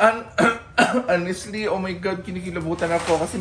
Honestly, oh my God, kinikilabutan ako kasi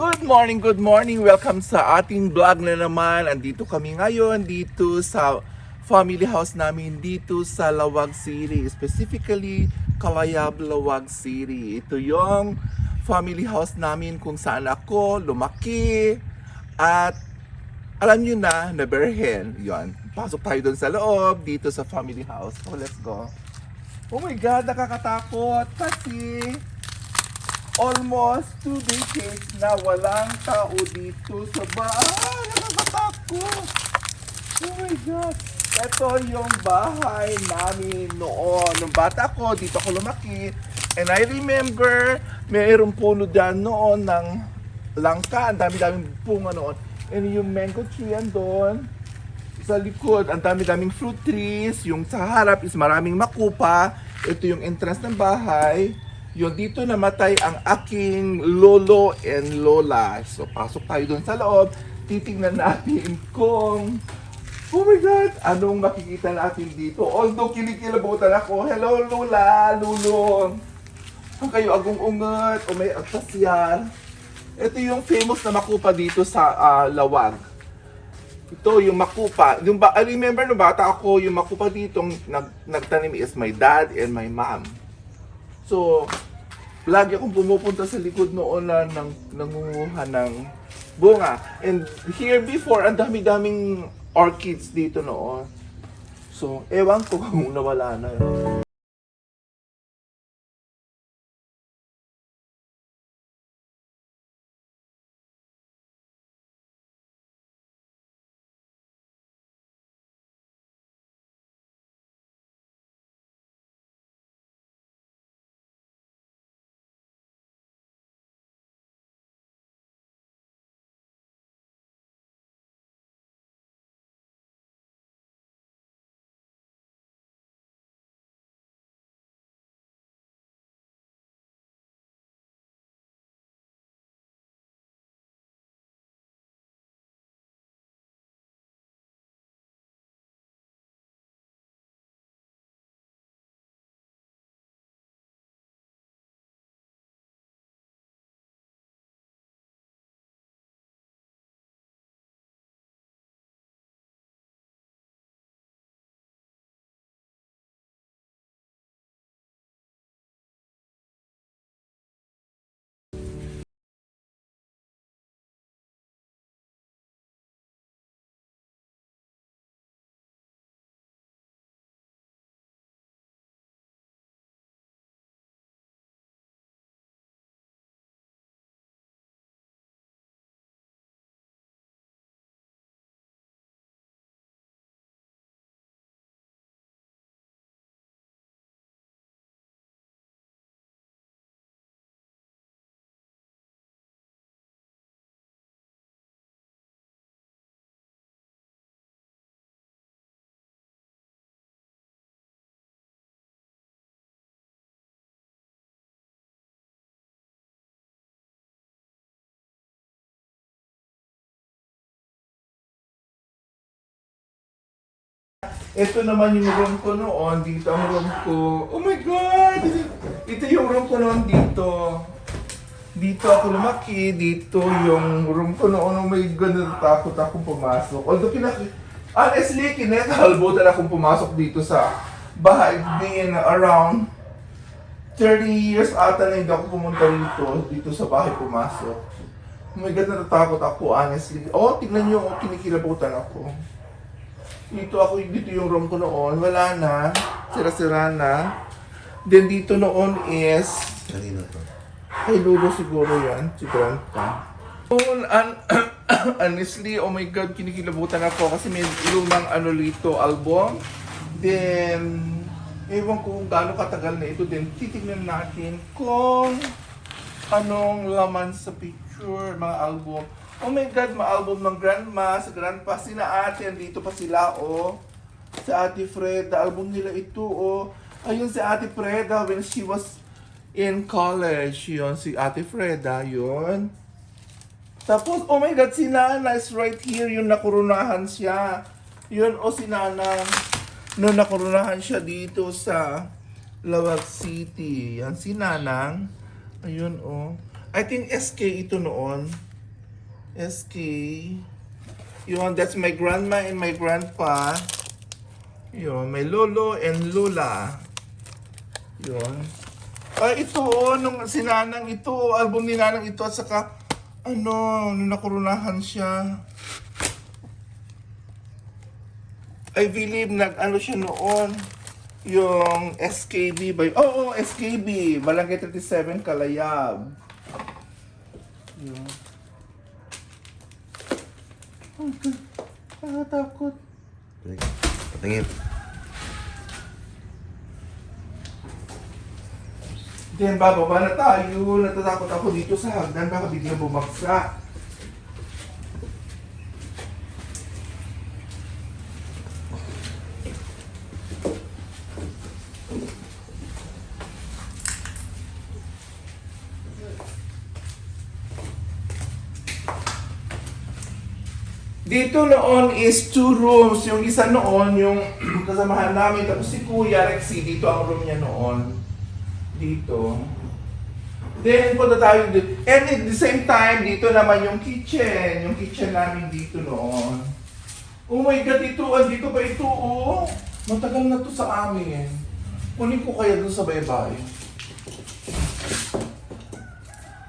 good morning. Welcome sa ating vlog na naman. Andito kami ngayon dito sa family house namin dito sa Lawag City. Specifically, Kalayab, Lawag City. Ito yung family house namin kung saan ako lumaki. At alam nyo na berhen. Yun. Pasok tayo doon sa loob dito sa family house. So, let's go. Oh my God, nakakatakot kasi almost 2 decades na walang tao dito sa bahay. Nakakatakot. Oh my God. Ito yung bahay namin noon. Nung bata ko, dito ako lumaki. And I remember, mayroong puno dyan noon ng langka. Ang dami-daming bunga noon. And yung mango tree andon. Sa likod, ang dami-daming fruit trees. Yung sa harap is maraming makupa. Ito yung entrance ng bahay. Yung dito namatay ang aking lolo and lola. So, pasok tayo doon sa loob. Titingnan natin kung, oh my God, anong makikita natin dito. Although kinikilabutan ako, hello lola, lulong. Ang kayo agong ungat o may agpasyal. Ito yung famous na makupa dito sa Lawag. Ito yung makupa. I remember no bata ako, yung makupa dito nagtanim is my dad and my mom. So, lagi akong pumupunta sa likod noon na nangunguha ng bunga. And here before, ang dami-daming orchids dito noon. So, ewan ko kung nawala na. Ito naman yung room ko noon. Dito ang room ko. Oh my God! Ito yung room ko noon dito. Dito ako lumaki. Dito yung room ko noon. Oh my God, natatakot akong pumasok. Although honestly, kinakahalbutan akong pumasok dito sa bahay din around 30 years ata na hindi ako pumunta dito sa bahay pumasok. Oh my God, natatakot ako, honestly. Oh, tignan niyo, oh, kinikilabutan ako. Dito yung room ko noon. Wala na. Sira-sira na. Then dito noon is, Kanino to? ay Lolo siguro yan, si Grandpa. Oh, honestly, oh my God, kinikilabutan ako kasi may lumang ano lito, album. Then, ewan ko kung gaano katagal na ito. Then, titignan natin kung anong laman sa picture, mga album. Oh my God, mga album ng grandma, sa grandpa, sina ate, andito pa sila, oh. Sa ate Freda, album nila ito, oh. Ayun si ate Freda when she was in college. Yun, si ate Freda, yun. Tapos, oh my God, si Nana is right here, yung nakurunahan siya. Yun, oh, si Nana, no nakurunahan siya dito sa Lawag City. Yan, si Nanang. Ayun, oh. I think SK ito noon. SK. Yun, that's my grandma and my grandpa. Yun, may lolo and lola. Yun. Ay, ito, oh, nung sinanang ito, album ni Nanang ito, at saka, ano, nung nakurunahan siya. I believe nag-ano siya noon, yung SKB ba? Oo, SKB, Barangay 37, Kalayab. Yun. Oh, God. Nakatakot. Patingin. Then, bababa na tayo. Natatakot ako dito sa hagdan. Baka biglang bumagsak. Dito noon is 2 rooms. Yung isa noon, yung kasamahan namin. Tapos si Kuya Rexy, dito ang room niya noon. Dito. Then, punta tayo dito. And at the same time, dito naman yung kitchen. Yung kitchen namin dito noon. Oh my God, ito. Andito ba ito, oh? Matagal na to sa amin. Kunin ko kaya dun sa baybay.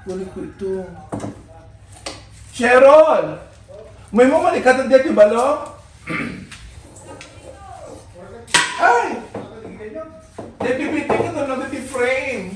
Kunin ko ito. Cheryl! May mo malikatan dito, balo? Ay! Dito, bitin ka to, dito frame.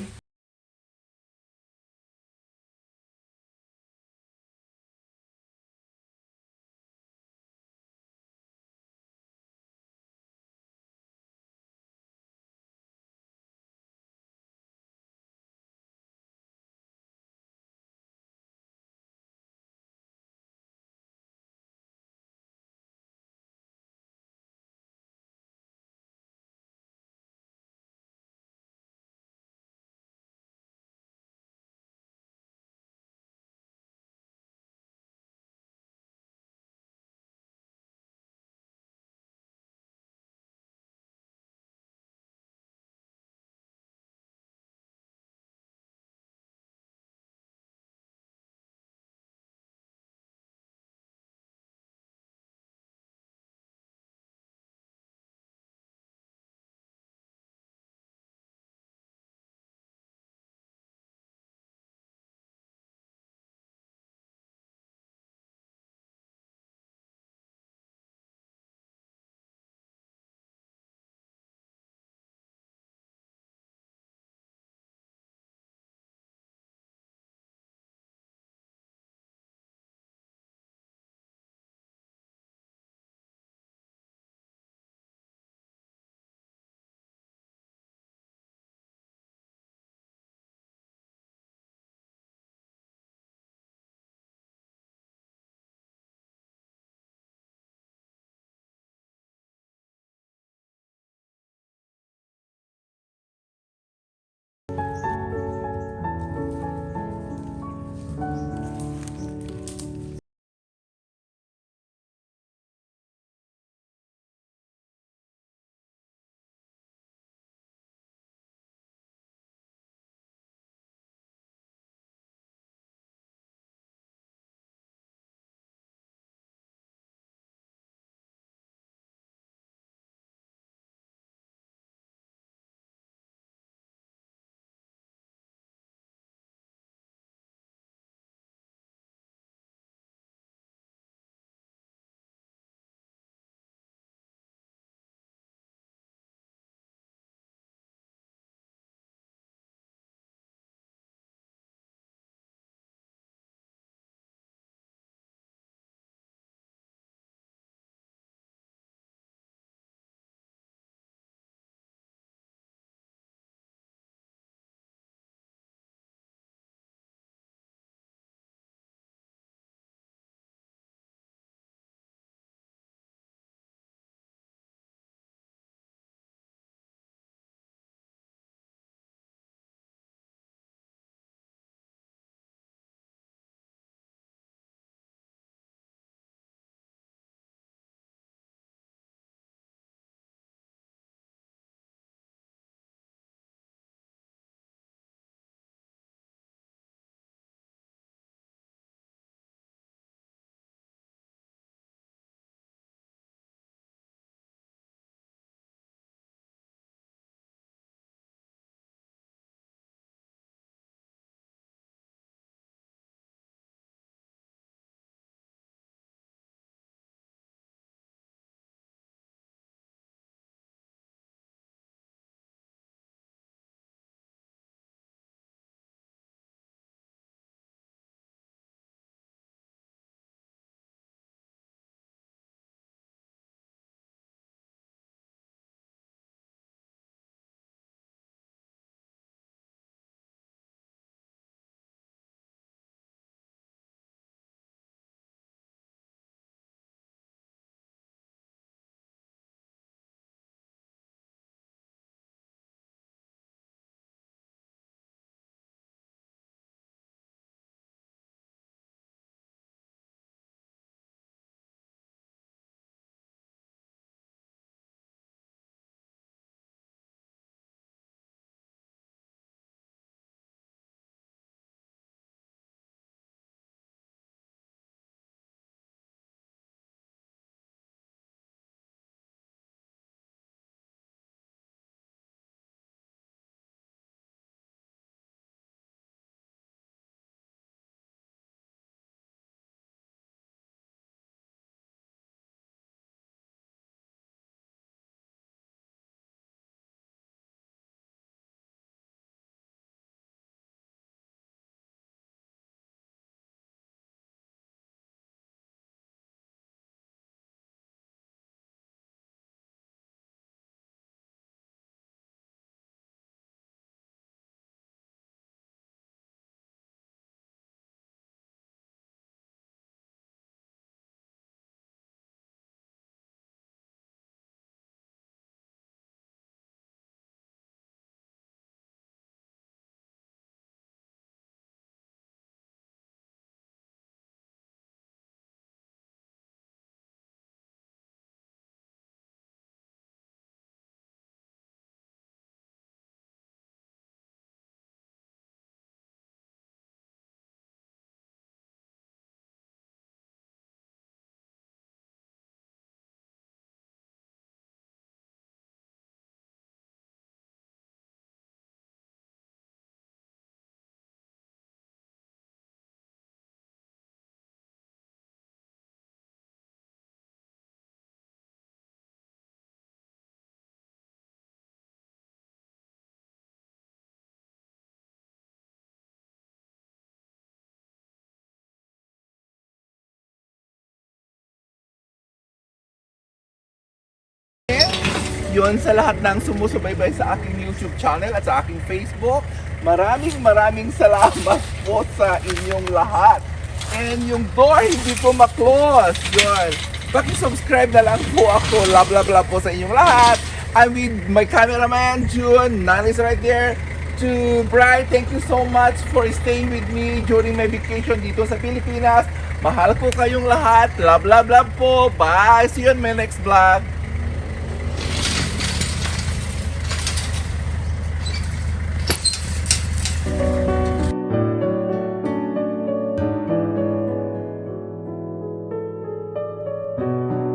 Yun sa lahat ng sumusubaybay sa aking YouTube channel at sa aking Facebook. Maraming salamat po sa inyong lahat. And yung door, hindi ko ma-close. Yun. Paki-subscribe na lang po ako. Love po sa inyong lahat. I'm with my cameraman, June. Nan is right there. To Brian, thank you so much for staying with me during my vacation dito sa Pilipinas. Mahal ko kayong lahat. Love po. Bye. See you on my next vlog.